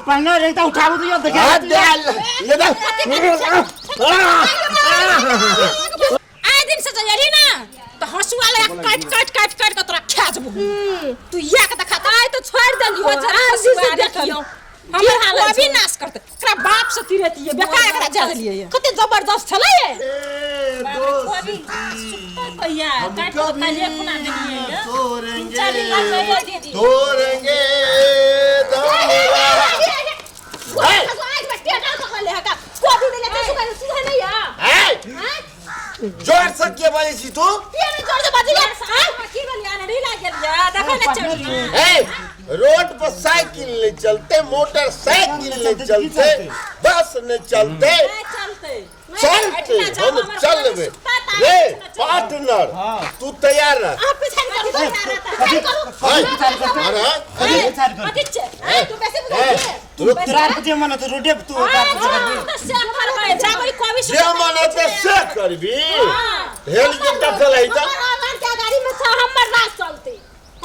partner एक तो उठाओ तो ये देख ये देख आए दिन से जरी ना तो हंसुआ ले काट के तोरा खा जबू तू या के देखा आए तो छोड़ देलियो जरा हंसुआ देखियो हमर हाल अभी नाश करते एकरा बाप से तिरती है बेकार एकरा जा देलिए ये कते जबरदस्त छले ये भैया काट के काले खुना देलिए तोरेंगे तोरेंगे जोर से के बोले छी तू ये जोर से बाजी की बलिया ने ढीला गेलिया देखो ने चढ़ ए रोड पर साइकिल नहीं चलते मोटरसाइकिल नहीं चलते बस नहीं चलते चलते हम चलबे रे पार्टनर तू तैयार रह आप पीछे तू कैसे तू तेरा के मन तो रोडे तू जे मन ते से करबी हेलीकॉप्टर चलाई त गाड़ी में हमर ना चलते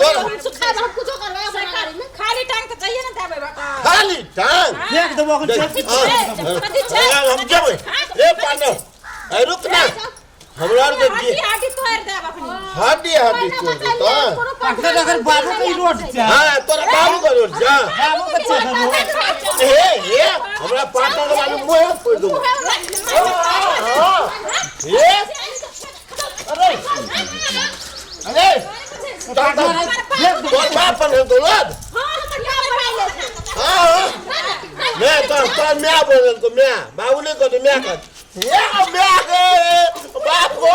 हम सुखा हम कुछ करवे अपना गाड़ी में खाली टांग तो चाहिए ना देबे बेटा खाली टांग फेंक देबो हम जेबे ए पार्टनर ए रुक ना हमरा के हाडी तोड़ देब अपनी हाडी तोड़ देता पार्टनर अगर बाबू के रोड जा हां तोरा बाबू का रोड जा बाबू के रोड ए हमरा पार्टनर के बारे मोह फोड़ दो ए अरे तो बाप ने दौलत हां मैं तो मैं बोल तो मैं बाबू ने को तो मैं कर मैं बाप को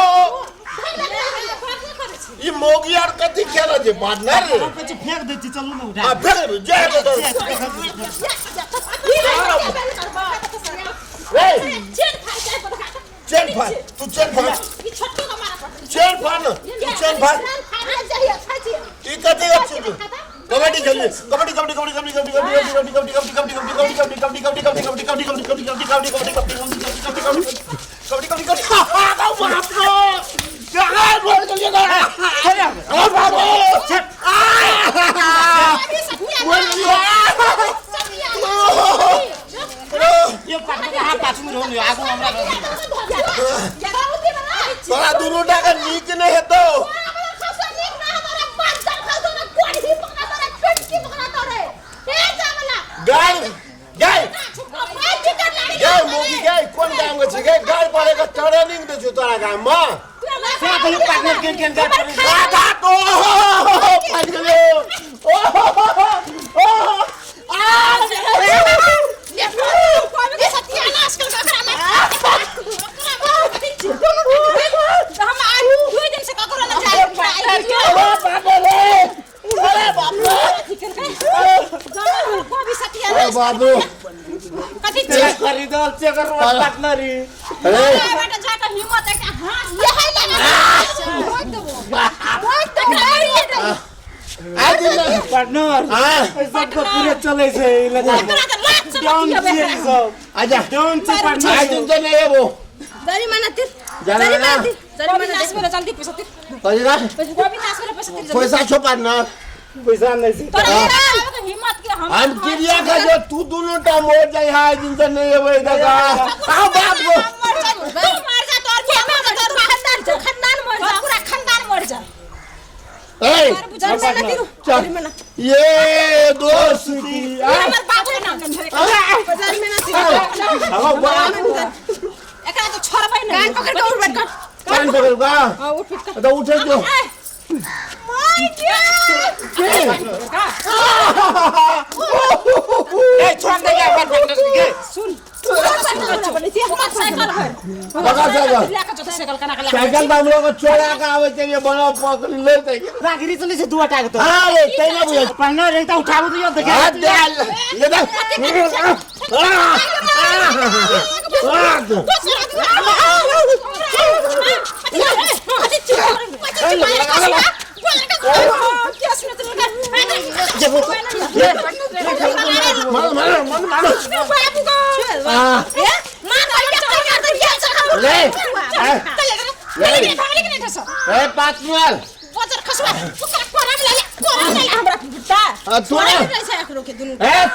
ये मोगी यार कथि खेला जे पार्टनर रे कुछ फेंक देती चलो ना उठा हां फेंक जाए तो चेन फाड़ तू चेन फाड़ चेन फाड़ तू चेन फाड़ ई कथि अच्छी कबड्डी खेलिए कबड्डी तोरा दोनों टाका नीक नहीं है तो गाय मोगी गाय कौन काम के छै गाय पड़े का ट्रेनिंग दे छु तोरा गाम में से पहले पार्टनर के गाय आधा तो फट गेलो ये सत्यानाश कर ककरा में हम आज 2 दिन से ककरा ना जाए अरे बाबू कथि चेक खरीदल चेक कर पार्टनर ही अरे बेटा जाकर हिम्मत है हां ये है ना आज पार्टनर सबको पूरे चले से लगा डाउन से सब आजा डाउन से पार्टनर आज दिन नहीं है वो जरी मना नाश में जल्दी पैसा तिर कजरा गोभी नाश में पैसा तिर पैसा छो पार्टनर पैसा नहीं से तोरा हिम्मत के हम क्रिया का जो तू दोनों टाइम हो जाए आज दिन से नहीं है वो इधर हां बाप को मर जा तोर खानदान मर जा पूरा खानदान मर जा ये दोस्ती हमर बाबू के नाम धरे बाजार में ना हां बाप एकरा तो छोड़बै ना कान पकड़ के उठ बैठ कर कान पकड़गा हां उठ फिट तो उठे जो माय ए छोड़ दे यार पार्टनर के सुन साइकिल साइकिल हम लोग चोरा का आवे चाहिए बना पकड़ लेते रागिरी चले से दुआ टाक तो हां रे तैना बुझ पार्टनर एक तो उठाओ तो ये देख ये देख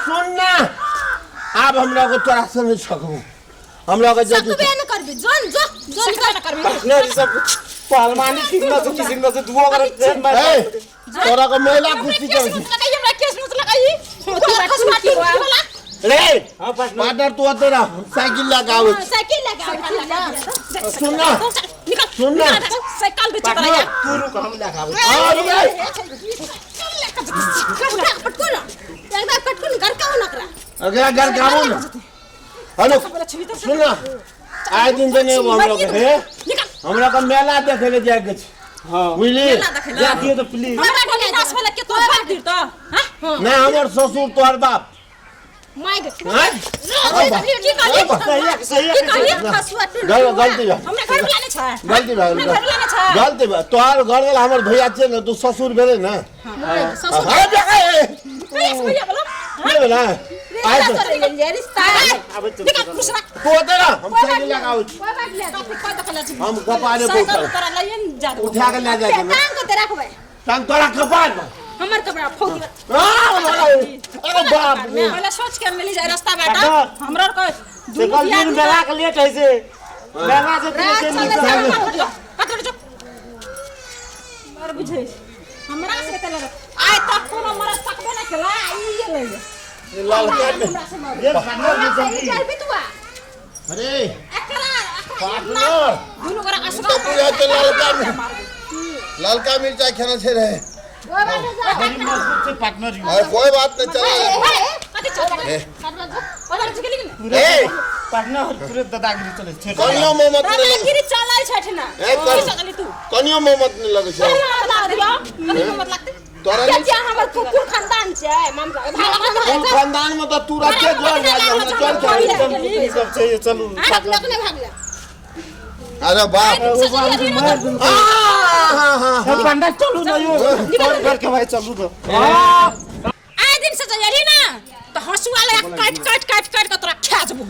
सुनना अब हमरा को तोरा से नहीं सकबो हमरा को जल्दी सकबे न करबी जोन जो जोन का करबी पार्टनर सब पहलवानी सीखना से किसी न से दुआ कर ट्रेन में तोरा को महिला कुश्ती कर लगाई हमरा केस मत लगाई खसवाटी वाला रे हां पार्टनर तू तेरा साइकिल लगा आवे साइकिल लगा सुन ना निकल सुन ना साइकिल बेच कर पार्टनर तू रुक हम लगा आवे हां रुक पटकुन एकदा पटकुन घर का नकरा अगर घर गावो ना हेलो सुन ना आज दिन जने हम लोग है हमरा का मेला देखे ले जाए के हां बुझली जा दियो तो प्लीज हमरा को नास वाला के तो बात दिर तो हां ना हमर ससुर तोहर बाप माय हैं सही गलती बा हमरा घर लाने छ गलती बा घर लाने छ गलती बा तोहर घर वाला हमर भैया छे ना तू ससुर भेले ना ससुर हां देखा कैसे भैया बोलो नहीं बोला आज रिश्ता निकल पुछना तो तेरा हम साइकिल लगाओ कोई बात नहीं तो कोई दखल छी हम कपारे साइकिल पोछा तोरा लयन जा उठा के ले जाके ना टांग को ते रखबे टांग तोरा कपार में हमर कपड़ा फौकी अरे बाप रे पहले सोच के मिली जाए रास्ता बेटा हमरा को कल दिन मेला के लेट है से मेला से पकड़ जो मार बुझे हमरा से तले आय तक कोनो मर सकबे ना केला ई ले लाल के ये पार्टनर ये जल्दी चल बितुआ अरे एकरा पार्टनर दुनु करा असरा तो पूरा तो ललका मिर्चाई खाना छे रहे बड़ी मजबूत से पार्टनर यू अरे कोई बात नहीं चला कति चल ओकर जगली ए पार्टनर तुरंत दादागिरी चले छे कनियो मोहम्मद ने लगे गिरी चलाइ छैठ ना ए कर चली तू कनियो मोहम्मद ने लगे छे मत लगते तोरा क्या क्या हमर कुकुर खानदान छै मामला तुम खानदान में तो तू रखे घर जा चल सब चाहिए चलो भाग ले अरे बाप सब पंडा चलू ना यो तोड़ करके भाई चलू तो आए दिन से चली ना तो हंसुआ ले काट के तोरा खा जबू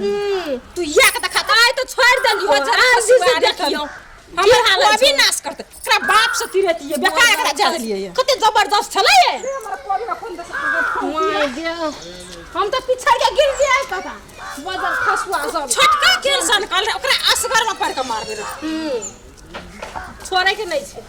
तू या के देखा आए तो छोड़ देलियो जरा हंसुआ देखियो हमर हाल अभी नाश करते एकरा बाप से तिरती है बेकार एकरा जा देलिए कते जबरदस्त छले ये हम तो पिछड़ के गिर जाए कथा बदल खसुआ सब छटका के सन कल ओकरा असगर में पड़ के मार दे छोड़े के नहीं छै